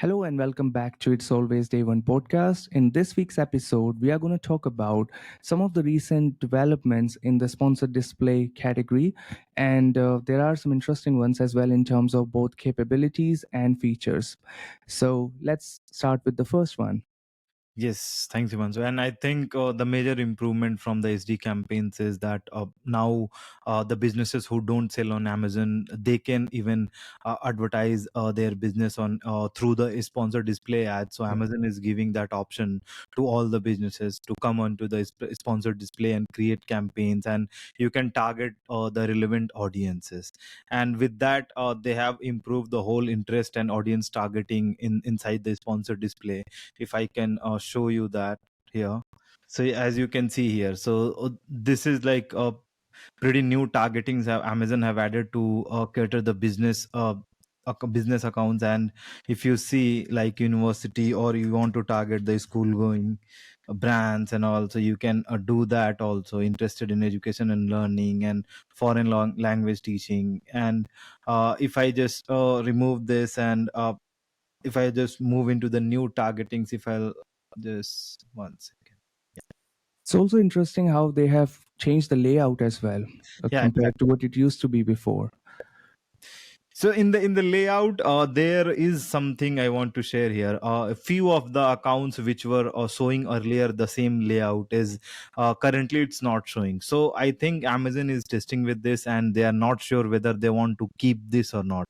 Hello and welcome back to It's Always Day One podcast. In this week's episode, we are going to talk about some of the recent developments in the sponsored display category. And there are some interesting ones as well in terms of both capabilities and features. So let's start with the first one. Yes, thanks, Himanshu. And I think the major improvement from the SD campaigns is that now the businesses who don't sell on Amazon, they can even advertise their business on through the sponsored display ads. So Yeah. Amazon is giving that option to all the businesses to come onto the sponsored display and create campaigns, and you can target the relevant audiences. And with that, they have improved the whole interest and audience targeting inside the sponsored display. If I can show you that here. So as you can see here, so this is like a pretty new targetings have Amazon have added to cater the business accounts. And if you see like university, or you want to target the school going brands and all, so you can do that also, interested in education and learning and foreign language teaching. And if I just remove this, and if I just move into the new targetings, if I'll just one second. It's also interesting how they have changed the layout as well Yeah, compared to exactly. what it used to be before. So in the layout, there is something I want to share here. A few of the accounts which were showing earlier the same layout is currently it's not showing. So I think Amazon is testing with this, and they are not sure whether they want to keep this or not.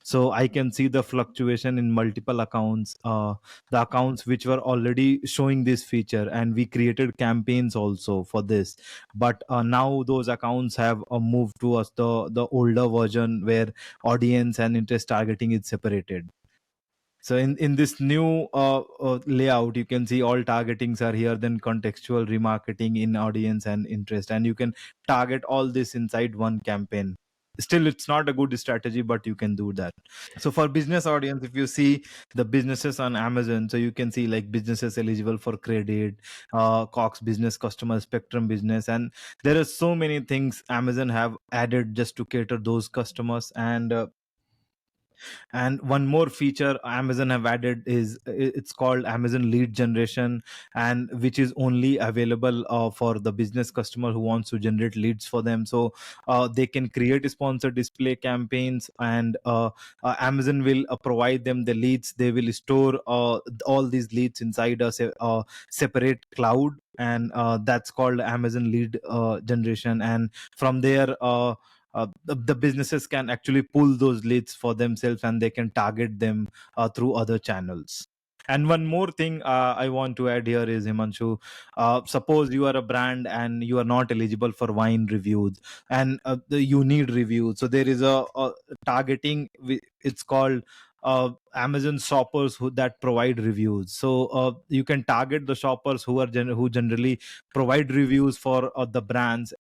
So I can see the fluctuation in multiple accounts, the accounts which were already showing this feature, and we created campaigns also for this. But now those accounts have moved to us the older version, where audience and interest targeting is separated. So in this new layout, you can see all targetings are here, then contextual remarketing in audience and interest, and you can target all this inside one campaign. Still, it's not a good strategy, but you can do that. So for business audience, if you see the businesses on Amazon, so you can see like businesses eligible for credit, Cox business, customer spectrum business, and there are so many things Amazon have added just to cater those customers. And one more feature Amazon have added is it's called Amazon lead generation, and which is only available for the business customer who wants to generate leads for them. So they can create sponsored display campaigns, and Amazon will provide them the leads. They will store all these leads inside a separate cloud, and that's called Amazon lead generation. And from there, the businesses can actually pull those leads for themselves, and they can target them through other channels. And one more thing I want to add here is, Himanshu, suppose you are a brand and you are not eligible for wine reviews, and you need reviews. So there is a targeting. It's called Amazon shoppers that provide reviews. So you can target the shoppers who generally provide reviews for the brands.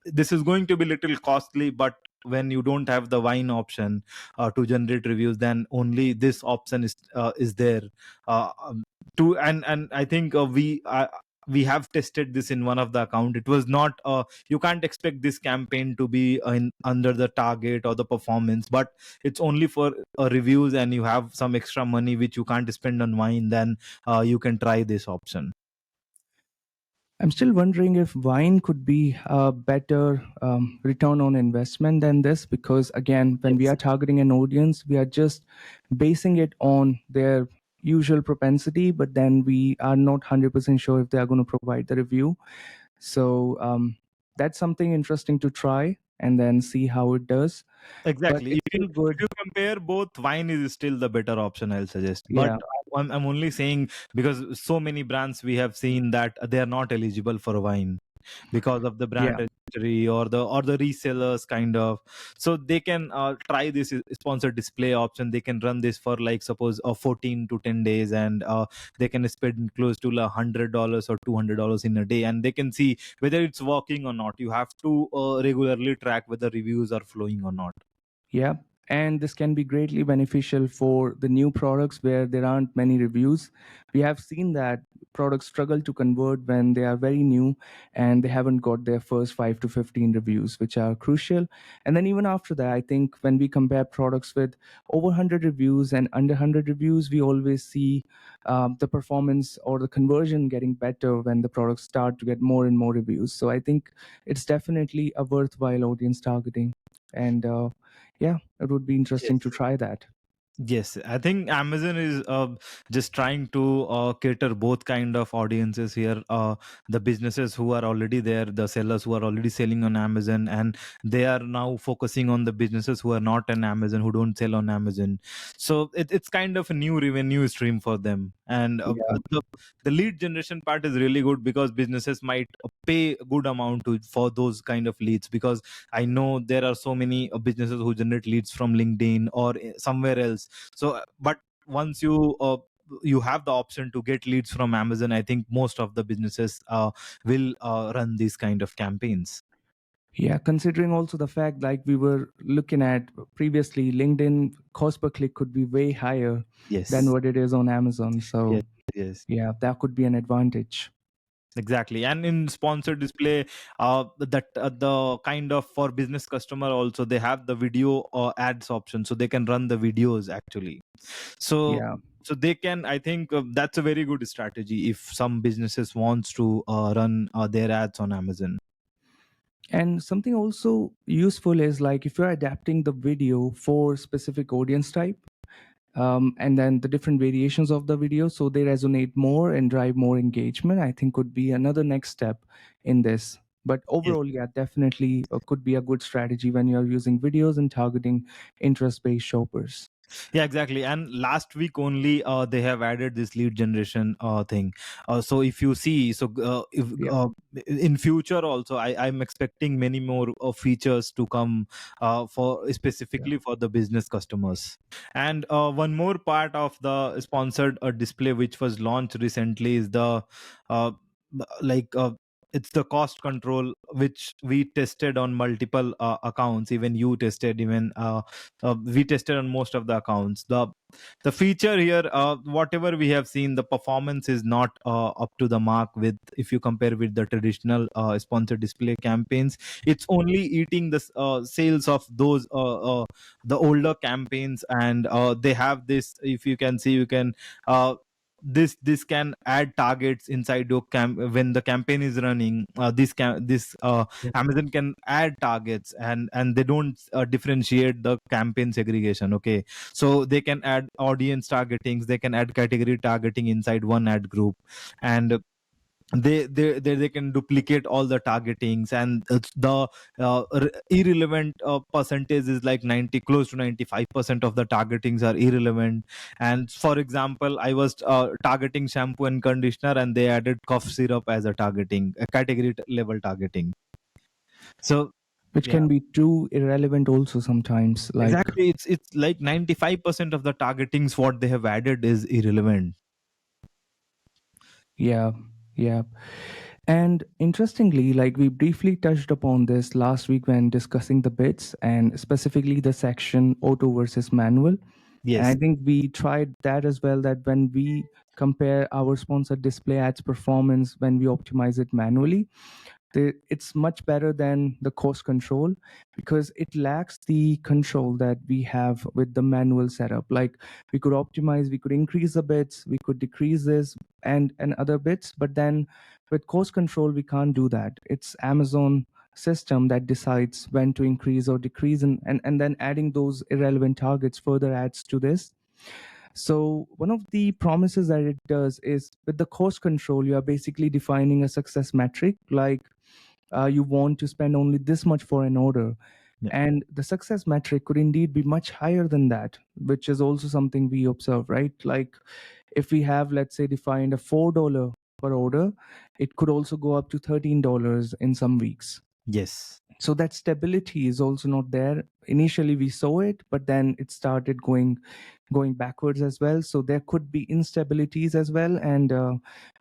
This is going to be little costly, but when you don't have the wine option to generate reviews, then only this option is there to and I think we have tested this in one of the account. It was not you can't expect this campaign to be under the target or the performance, but it's only for reviews, and you have some extra money which you can't spend on wine, then you can try this option. I'm still wondering if wine could be a better return on investment than this, because again, when we are Yes. targeting an audience, we are just basing it on their usual propensity, but then we are not 100% sure if they are going to provide the review. So that's something interesting to try and then see how it does. But Exactly. it's If still good. you compare both, wine is still the better option, I'll suggest. But Yeah. I'm only saying because so many brands we have seen that they are not eligible for wine because of the brand Yeah. registry or the resellers kind of. So they can try this sponsored display option. They can run this for like suppose 14 to 10 days, and they can spend close to $100 or $200 in a day, and they can see whether it's working or not. You have to regularly track whether reviews are flowing or not. Yeah. And this can be greatly beneficial for the new products where there aren't many reviews. We have seen that products struggle to convert when they are very new and they haven't got their first 5 to 15 reviews, which are crucial. And then even after that, I think when we compare products with over 100 reviews and under 100 reviews, we always see the performance or the conversion getting better when the products start to get more and more reviews. So I think it's definitely a worthwhile audience targeting. And yeah, it would be interesting to Yes. try that. Yes, I think Amazon is just trying to cater both kind of audiences here. The businesses who are already there, the sellers who are already selling on Amazon, and they are now focusing on the businesses who are not on Amazon, who don't sell on Amazon. So it's kind of a new revenue stream for them. And Yeah. the lead generation part is really good because businesses might pay a good amount for those kind of leads, because I know there are so many businesses who generate leads from LinkedIn or somewhere else. So but once you have the option to get leads from Amazon, I think most of the businesses will run these kind of campaigns. Yeah, considering also the fact like we were looking at previously, LinkedIn cost per click could be way higher than Yes. what it is on Amazon. Yes. So Yes. yeah, that could be an advantage. Exactly. And in sponsored display, that the kind of for business customer also, they have the video ads option, so they can run the videos actually. So Yeah. so they can, I think that's a very good strategy if some businesses wants to run their ads on Amazon. And something also useful is like if you're adapting the video for specific audience type, and then the different variations of the video so they resonate more and drive more engagement, I think could be another next step in this. But Yes. overall, yeah, definitely could be a good strategy when you're using videos and targeting interest-based shoppers. Yeah, exactly. And last week only, they have added this lead generation thing. So if you see, so if Yeah. in future also, I'm expecting many more features to come for Yeah. specifically for the business customers. And one more part of the sponsored display which was launched recently is the uh, like it's the cost control, which we tested on multiple accounts. Even you tested, even we tested on most of the accounts. The feature here, whatever we have seen, the performance is not up to the mark with, if you compare with the traditional sponsored display campaigns. It's only eating the sales of those the older campaigns. And they have this, if you can see, you can this can add targets inside your when the campaign is running. This Yeah. Amazon can add targets, and they don't differentiate the campaign segregation. Okay, so they can add audience targetings, they can add category targeting inside one ad group. And they can duplicate all the targetings. And it's the irrelevant percentage is like 90, close to 95% of the targetings are irrelevant. And for example, I was targeting shampoo and conditioner, and they added cough syrup as a targeting, a category level targeting. So Which yeah, can be too irrelevant also sometimes. Like, exactly, it's like 95% of the targetings what they have added is irrelevant. yeah, yeah. And interestingly, like we briefly touched upon this last week when discussing the bits and specifically the section auto versus manual. And I Yes. think we tried that as well, that when we compare our sponsored display ads performance when we optimize it manually, it's much better than the cost control because it lacks the control that we have with the manual setup. Like we could optimize, we could increase the bits, we could decrease this and other bits, but then with cost control we can't do that. It's Amazon system that decides when to increase or decrease, and then adding those irrelevant targets further adds to this. So one of the promises that it does is with the cost control, you are basically defining a success metric. Like you want to spend only this much for an order. Yeah. And the success metric could indeed be much higher than that, which is also something we observe, right? Like if we have, let's say, defined a $4 per order, it could also go up to $13 in some weeks. Yes. So that stability is also not there initially we saw it, but then it started going backwards as well. So there could be instabilities as well, and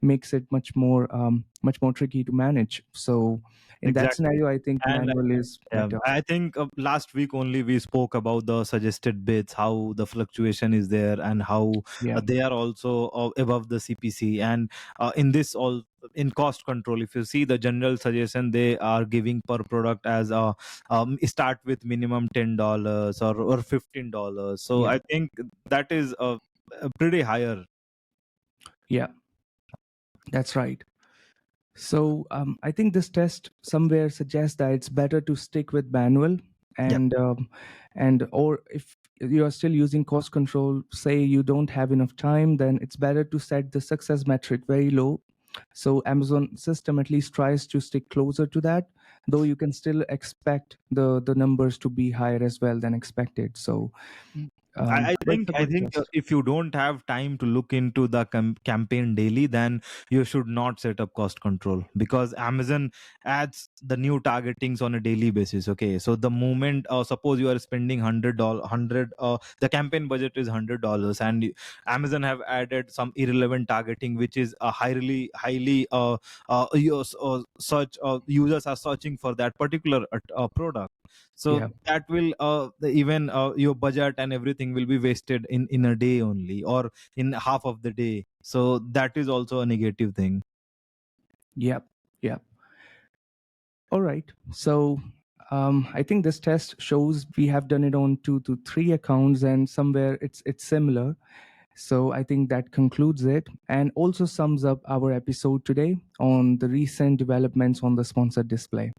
makes it much more tricky to manage. So in that Exactly. scenario, I think And manual is yeah, better. I think last week only we spoke about the suggested bids, how the fluctuation is there, and how Yeah, they are also above the CPC. And in this all in cost control, if you see the general suggestion they are giving per product as start with minimum $10 or $15. So yeah, I think that is pretty higher. yeah, that's right. So I think this test somewhere suggests that it's better to stick with manual, Yeah. and or if you are still using cost control, say you don't have enough time, then it's better to set the success metric very low. So Amazon system at least tries to stick closer to that, though you can still expect the numbers to be higher as well than expected. So that's a I good think test. if you don't have time to look into the campaign daily, then you should not set up cost control, because Amazon adds the new targetings on a daily basis. Okay, so the moment suppose you are spending $100, the campaign budget is $100, and Amazon have added some irrelevant targeting, which is a highly search users are searching for that particular product. So Yeah, that will even your budget and everything will be wasted in a day only, or in half of the day. So that is also a negative thing. yeah, yeah. All right. So I think this test shows we have done it on 2 to 3 accounts, and somewhere it's similar. So I think that concludes it, and also sums up our episode today on the recent developments on the sponsored display.